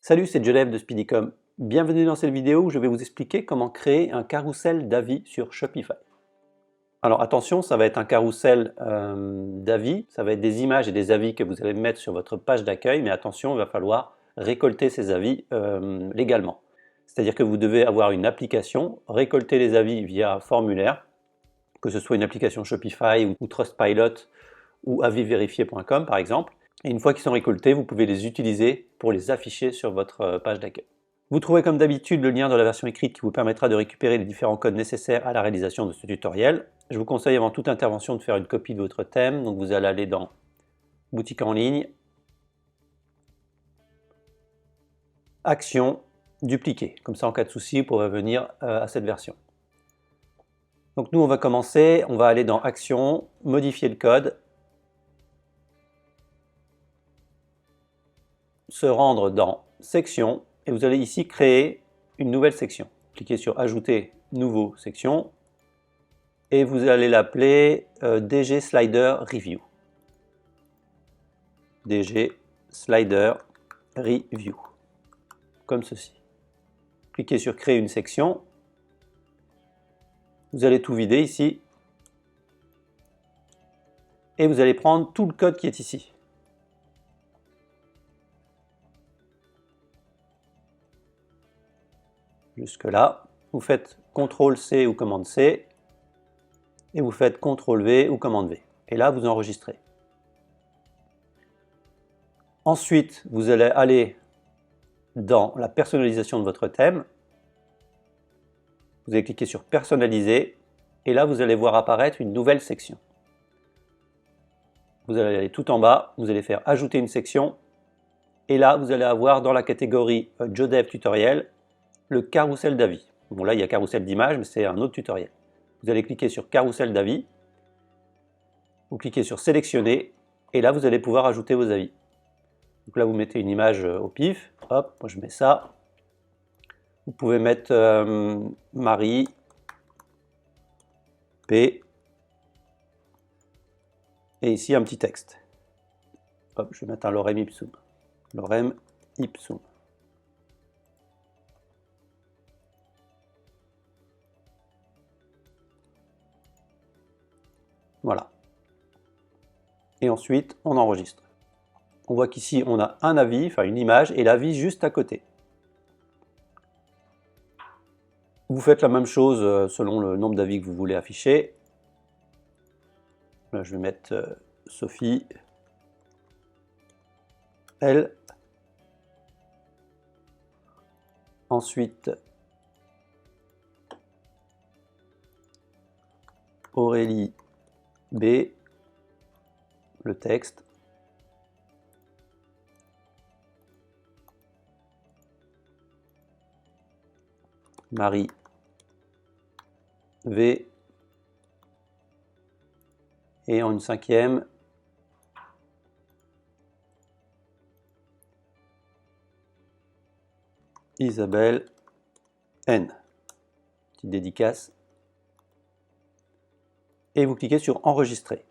Salut, c'est Joseph de Speedycom. Bienvenue dans cette vidéo où je vais vous expliquer comment créer un carrousel d'avis sur Shopify. Alors attention, ça va être un carrousel d'avis, ça va être des images et des avis que vous allez mettre sur votre page d'accueil, mais attention, il va falloir récolter ces avis légalement. C'est-à-dire que vous devez avoir une application, récolter les avis via formulaire, que ce soit une application Shopify ou Trustpilot ou avisvérifié.com par exemple. Et une fois qu'ils sont récoltés, vous pouvez les utiliser pour les afficher sur votre page d'accueil. Vous trouverez comme d'habitude le lien dans la version écrite qui vous permettra de récupérer les différents codes nécessaires à la réalisation de ce tutoriel. Je vous conseille avant toute intervention de faire une copie de votre thème, donc vous allez aller dans Boutique en ligne, Action, Dupliquer. Comme ça en cas de souci, vous pourrez venir à cette version. Donc nous on va commencer, on va aller dans Action, Modifier le code, se rendre dans Section, et vous allez ici créer une nouvelle section. Cliquez sur Ajouter, Nouveau, Section, et vous allez l'appeler DG Slider Review. DG Slider Review, comme ceci. Cliquez sur Créer une section. Vous allez tout vider ici. Et vous allez prendre tout le code qui est ici. Jusque là. Vous faites CTRL-C ou commande-C. Et vous faites CTRL-V ou commande-V. Et là, vous enregistrez. Ensuite, vous allez aller dans la personnalisation de votre thème. Vous allez cliquer sur Personnaliser. Et là, vous allez voir apparaître une nouvelle section. Vous allez aller tout en bas, vous allez faire Ajouter une section. Et là, vous allez avoir dans la catégorie JoDev Tutoriel, le carrousel d'avis. Bon, là, il y a carrousel d'images, mais c'est un autre tutoriel. Vous allez cliquer sur Carrousel d'avis. Vous cliquez sur Sélectionner. Et là, vous allez pouvoir ajouter vos avis. Donc là, vous mettez une image au pif. Hop, moi je mets ça. Vous pouvez mettre Marie P. Et ici, un petit texte. Hop, je vais mettre un Lorem Ipsum. Lorem Ipsum. Voilà. Et ensuite, on enregistre. On voit qu'ici, on a un avis, enfin une image, et l'avis juste à côté. Vous faites la même chose selon le nombre d'avis que vous voulez afficher. Là, je vais mettre Sophie, elle. Ensuite, Aurélie B, le texte. Marie V. Et en une cinquième, Isabelle N. Petite dédicace. Et vous cliquez sur Enregistrer.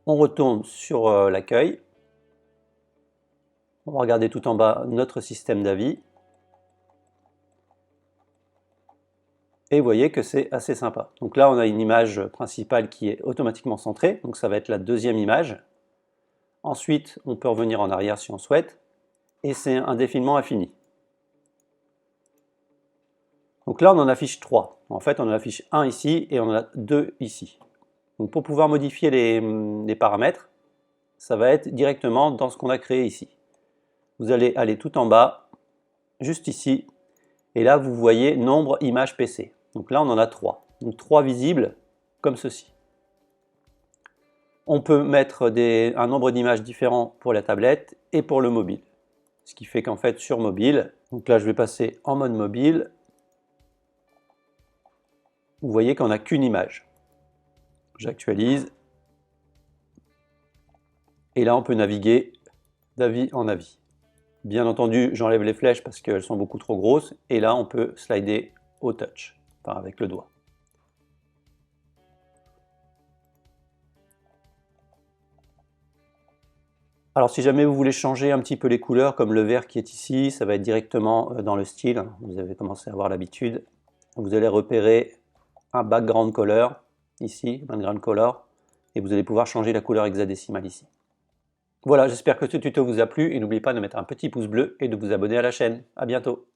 On retourne sur l'accueil. On va regarder tout en bas notre système d'avis. Et vous voyez que c'est assez sympa. Donc là, on a une image principale qui est automatiquement centrée. Donc ça va être la deuxième image. Ensuite, on peut revenir en arrière si on souhaite. Et c'est un défilement infini. Donc là, on en affiche 3. En fait, on en affiche un ici et on en a 2 ici. Donc pour pouvoir modifier les paramètres, ça va être directement dans ce qu'on a créé ici. Vous allez aller tout en bas, juste ici, et là vous voyez nombre images PC. Donc là on en a 3. Donc 3 visibles comme ceci. On peut mettre un nombre d'images différents pour la tablette et pour le mobile. Ce qui fait qu'en fait sur mobile, donc là je vais passer en mode mobile, vous voyez qu'on n'a qu'une image. J'actualise. Et là on peut naviguer d'avis en avis. Bien entendu, j'enlève les flèches parce qu'elles sont beaucoup trop grosses. Et là, on peut slider au touch, enfin avec le doigt. Alors si jamais vous voulez changer un petit peu les couleurs, comme le vert qui est ici, ça va être directement dans le style. Vous avez commencé à avoir l'habitude. Vous allez repérer un background color, ici, background color, et vous allez pouvoir changer la couleur hexadécimale ici. Voilà, j'espère que ce tuto vous a plu et n'oubliez pas de mettre un petit pouce bleu et de vous abonner à la chaîne. À bientôt.